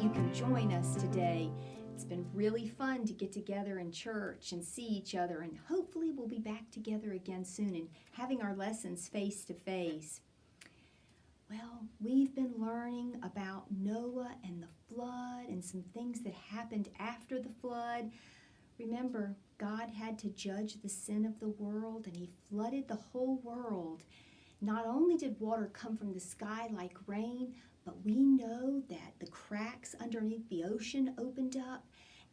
you can join us today. It's been really fun to get together in church and see each other, and hopefully we'll be back together again soon and having our lessons face to face. Well, we've been learning about Noah and the flood and some things that happened after the flood. Remember, God had to judge the sin of the world, and he flooded the whole world. Not only did water come from the sky like rain, but we know that the cracks underneath the ocean opened up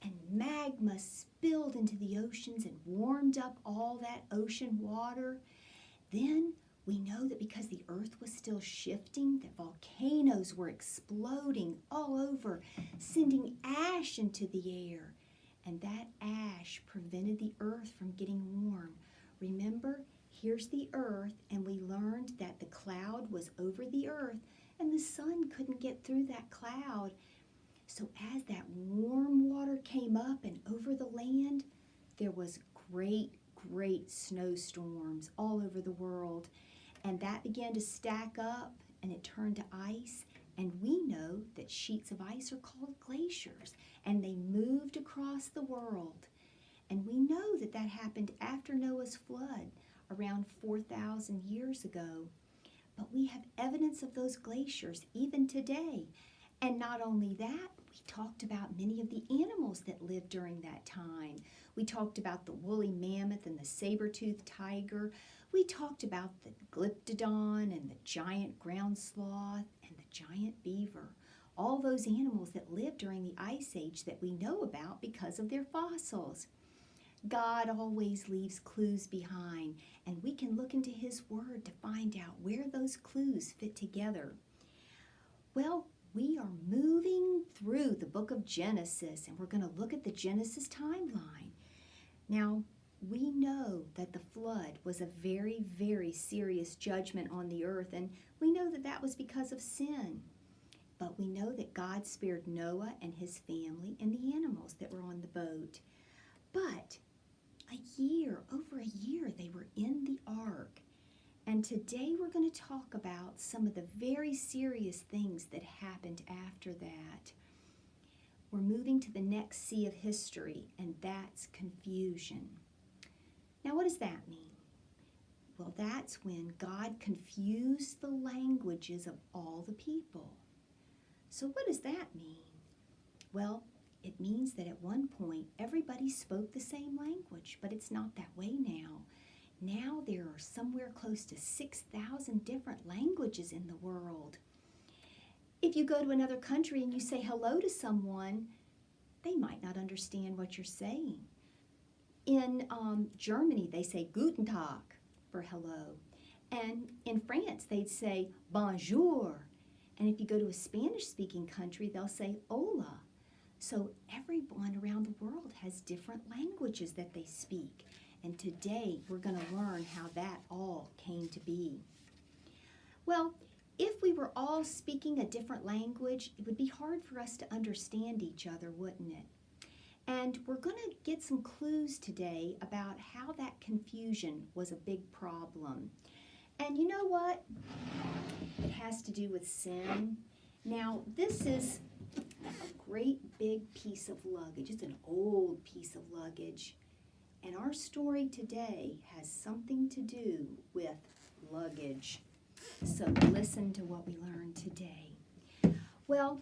and magma spilled into the oceans and warmed up all that ocean water. Then we know that because the earth was still shifting, that volcanoes were exploding all over, sending ash into the air. And that ash prevented the earth from getting warm. Remember, here's the earth, and we learned that the cloud was over the earth, and the sun couldn't get through that cloud. So as that warm water came up and over the land, there was great snowstorms all over the world. And that began to stack up, and it turned to ice. And we know that sheets of ice are called glaciers, and they moved across the world. And we know that that happened after Noah's flood, around 4,000 years ago. But we have evidence of those glaciers even today. And not only that, we talked about many of the animals that lived during that time. We talked about the woolly mammoth and the saber-toothed tiger. We talked about the glyptodon and the giant ground sloth and the giant beaver. All those animals that lived during the Ice Age that we know about because of their fossils. God always leaves clues behind, and we can look into his word to find out where those clues fit together. Well, we are moving through the book of Genesis, and we're going to look at the Genesis timeline. Now, we know that the flood was a very serious judgment on the earth, and we know that that was because of sin. But we know that God spared Noah and his family and the animals that were on the boat. But over a year, they were in the ark. And today we're going to talk about some of the very serious things that happened after that. We're moving to the next C of history, and that's confusion. Now, what does that mean? Well, that's when God confused the languages of all the people. So what does that mean? Well, it means that at one point, everybody spoke the same language, but it's not that way now. Now there are somewhere close to 6,000 different languages in the world. If you go to another country and you say hello to someone, they might not understand what you're saying. In Germany, they say Guten Tag for hello. And in France, they'd say bonjour. And if you go to a Spanish-speaking country, they'll say hola. So everyone around the world has different languages that they speak. And today we're going to learn how that all came to be. Well, if we were all speaking a different language, it would be hard for us to understand each other, wouldn't it? And we're going to get some clues today about how that confusion was a big problem. And you know what? It has to do with sin. Now, this is a great big piece of luggage. It's an old piece of luggage. And our story today has something to do with luggage. So listen to what we learned today. Well,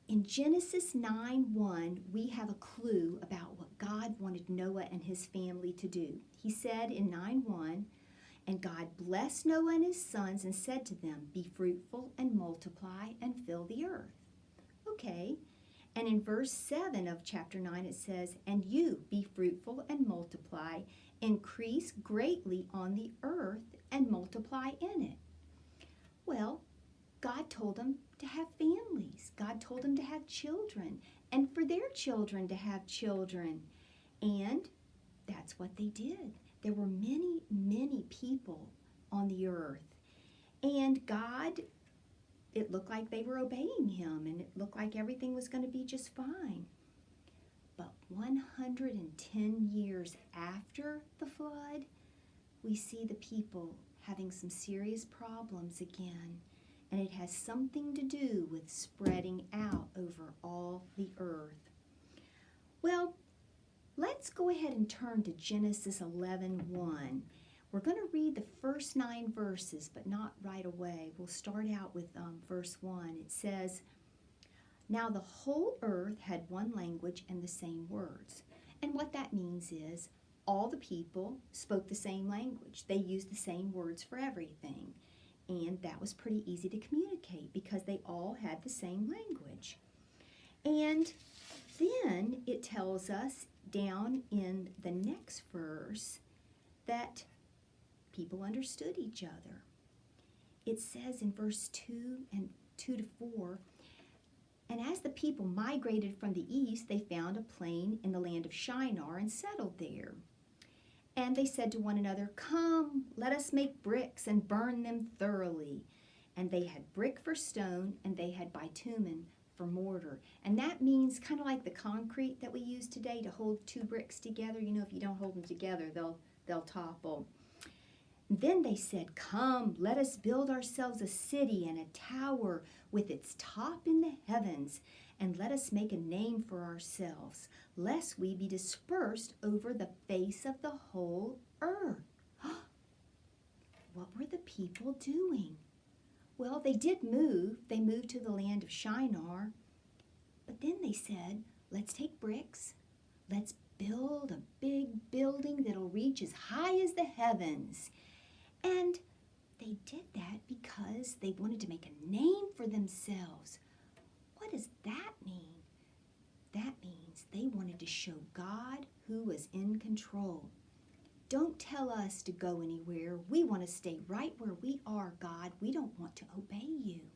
in Genesis 9:1, we have a clue about what God wanted Noah and his family to do. He said in 9:1, "And God blessed Noah and his sons and said to them, 'Be fruitful and multiply and fill the earth.'" Okay. And in verse 7 of chapter 9 it says, "And you be fruitful and multiply, increase greatly on the earth and multiply in it." Well, God told them to have families. God told them to have children, and for their children to have children. And that's what they did. There were many people on the earth. And God, it looked like they were obeying him, and it looked like everything was going to be just fine. But 110 years after the flood, we see the people having some serious problems again. and it has something to do with spreading out over all the earth. Well, let's go ahead and turn to Genesis 11:1. We're going to read the first 9 verses, but not right away. We'll start out with verse 1. It says, "Now the whole earth had one language and the same words." And what that means is all the people spoke the same language. They used the same words for everything. And that was pretty easy to communicate because they all had the same language. And then it tells us down in the next verse that people understood each other. It says in verse 2 and 2 to 4, "And as the people migrated from the east, they found a plain in the land of Shinar and settled there. And they said to one another, 'Come, let us make bricks and burn them thoroughly.' And they had brick for stone, and they had bitumen for mortar." And that means kind of like the concrete that we use today to hold 2 bricks together. You know, if you don't hold them together, they'll topple. "Then they said, 'Come, let us build ourselves a city and a tower with its top in the heavens, and let us make a name for ourselves, lest we be dispersed over the face of the whole earth.'" What were the people doing? Well, they did move. They moved to the land of Shinar. But then they said, "Let's take bricks. Let's build a big building that'll reach as high as the heavens." And they did that because they wanted to make a name for themselves. What does that mean? That means they wanted to show God who was in control. Don't tell us to go anywhere. We want to stay right where we are, God. We don't want to obey you.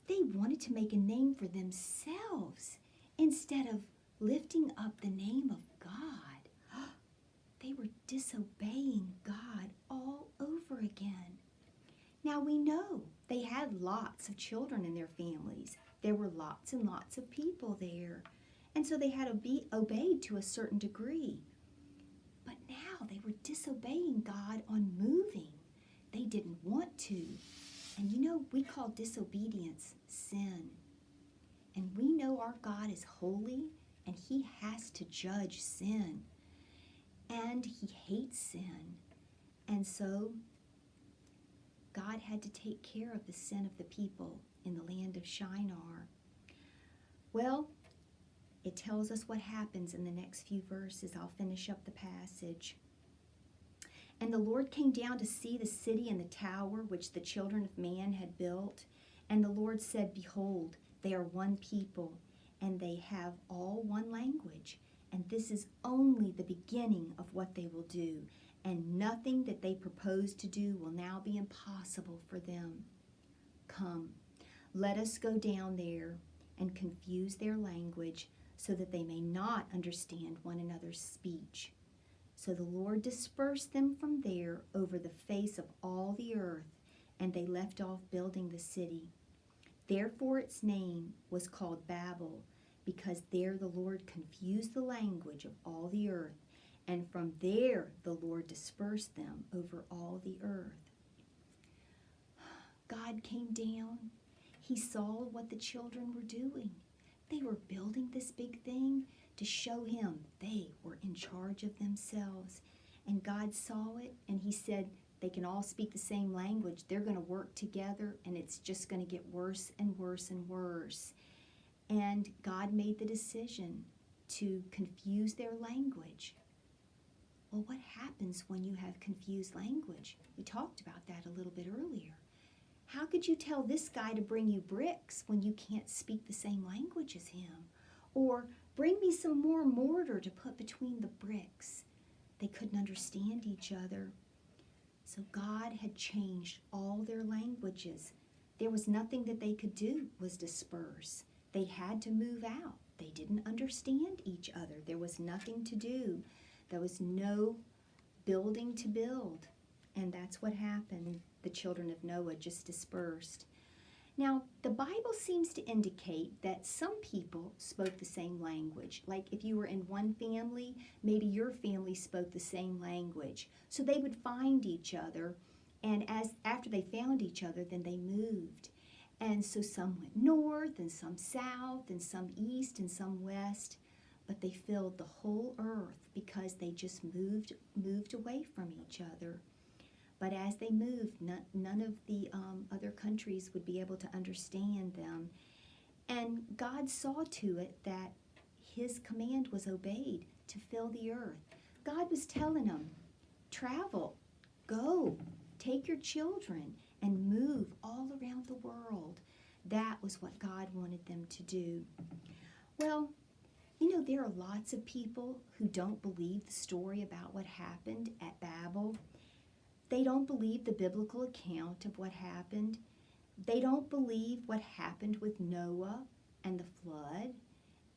They wanted to make a name for themselves instead of lifting up the name of God. They were disobeying God all over again. Now we know they had lots of children in their families. There were lots and lots of people there. And so they had to be obeyed to a certain degree. But now they were disobeying God on moving. They didn't want to. And you know, we call disobedience sin. And we know our God is holy and He has to judge sin. And He hates sin. And so God had to take care of the sin of the people in the land of Shinar. Well, it tells us what happens in the next few verses. I'll finish up the passage. "And the Lord came down to see the city and the tower which the children of man had built. And the Lord said, 'Behold, they are one people, and they have all one language. And this is only the beginning of what they will do. And nothing that they propose to do will now be impossible for them. Come, let us go down there and confuse their language, so that they may not understand one another's speech.' So the Lord dispersed them from there over the face of all the earth, and they left off building the city. Therefore its name was called Babel, because there the Lord confused the language of all the earth, and from there the Lord dispersed them over all the earth." God came down. He saw what the children were doing. They were building this big thing to show Him they were in charge of themselves. And God saw it, and He said, they can all speak the same language. They're going to work together, and it's just going to get worse and worse and worse. And God made the decision to confuse their language. Well, what happens when you have confused language? We talked about that a little bit earlier. How could you tell this guy to bring you bricks when you can't speak the same language as him? Or bring me some more mortar to put between the bricks. They couldn't understand each other. So God had changed all their languages. There was nothing that they could do was disperse. They had to move out. They didn't understand each other. There was nothing to do. There was no building to build. And that's what happened. The children of Noah just dispersed. Now, the Bible seems to indicate that some people spoke the same language. Like if you were in one family, maybe your family spoke the same language. So they would find each other, and after they found each other, then they moved. And so some went north and some south and some east and some west, but they filled the whole earth because they just moved away from each other. But as they moved, none of the other countries would be able to understand them. And God saw to it that his command was obeyed to fill the earth. God was telling them, travel, go, take your children, and move all around the world. That was what God wanted them to do. Well, there are lots of people who don't believe the story about what happened at Babel. They don't believe the biblical account of what happened. They don't believe what happened with Noah and the flood.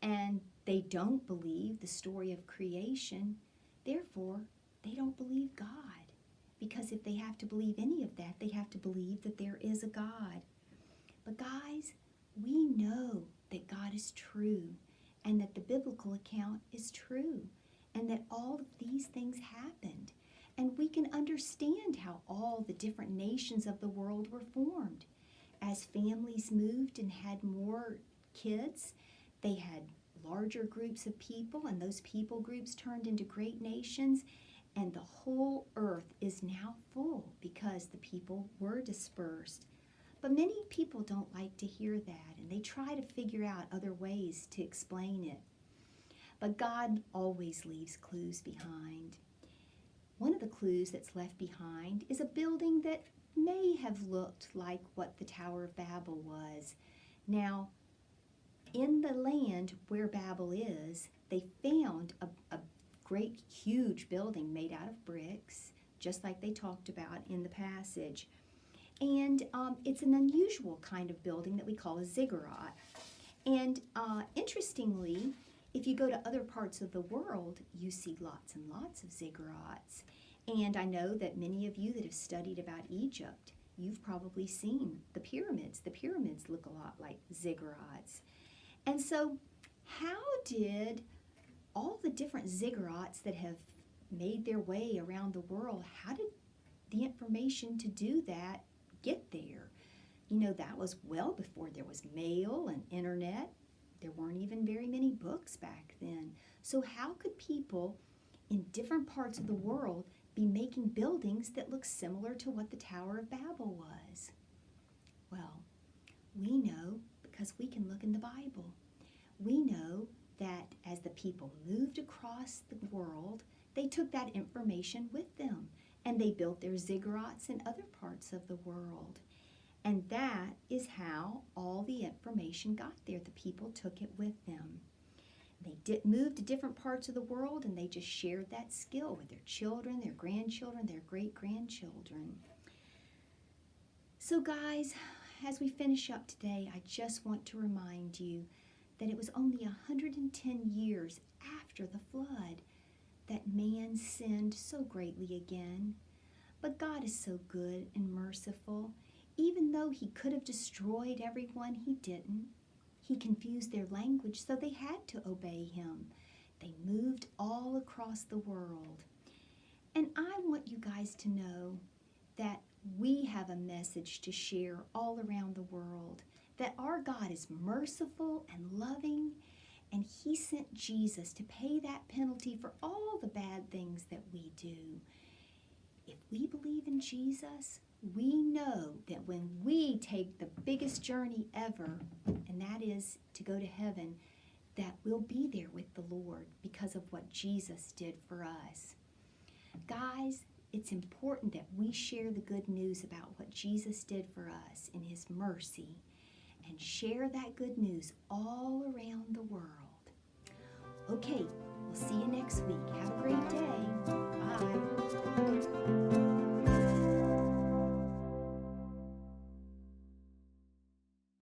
And they don't believe the story of creation. Therefore, they don't believe God. Because if they have to believe any of that, they have to believe that there is a God. But guys, we know that God is true, and that the biblical account is true, and that all of these things happened. And we can understand how all the different nations of the world were formed. As families moved and had more kids, they had larger groups of people, and those people groups turned into great nations, and the whole earth is now full because the people were dispersed. But many people don't like to hear that, and they try to figure out other ways to explain it. But God always leaves clues behind. One of the clues that's left behind is a building that may have looked like what the Tower of Babel was. Now, in the land where Babel is, they found a great, huge building made out of bricks, just like they talked about in the passage. And it's an unusual kind of building that we call a ziggurat. And interestingly, if you go to other parts of the world, you see lots and lots of ziggurats. And I know that many of you that have studied about Egypt, you've probably seen the pyramids. The pyramids look a lot like ziggurats. And so how did all the different ziggurats that have made their way around the world, how did the information to do that get there? That was well before there was mail and internet. There weren't even very many books back then. So how could people in different parts of the world be making buildings that look similar to what the Tower of Babel was? Well, we know because we can look in the Bible. We know that as the people moved across the world, they took that information with them, and they built their ziggurats in other parts of the world. And that is how all the information got there. The people took it with them. They moved to different parts of the world, and they just shared that skill with their children, their grandchildren, their great-grandchildren. So guys, as we finish up today, I just want to remind you that it was only 110 years after the flood that man sinned so greatly again. But God is so good and merciful. Even though he could have destroyed everyone, he didn't. He confused their language, so they had to obey him. They moved all across the world. And I want you guys to know that we have a message to share all around the world, that our God is merciful and loving, and he sent Jesus to pay that penalty for all the bad things that we do. If we believe in Jesus, we know that when we take the biggest journey ever, and that is to go to heaven, that we'll be there with the Lord because of what Jesus did for us. Guys, it's important that we share the good news about what Jesus did for us in his mercy, and share that good news all around the world. Okay, we'll see you next week. Have a great day.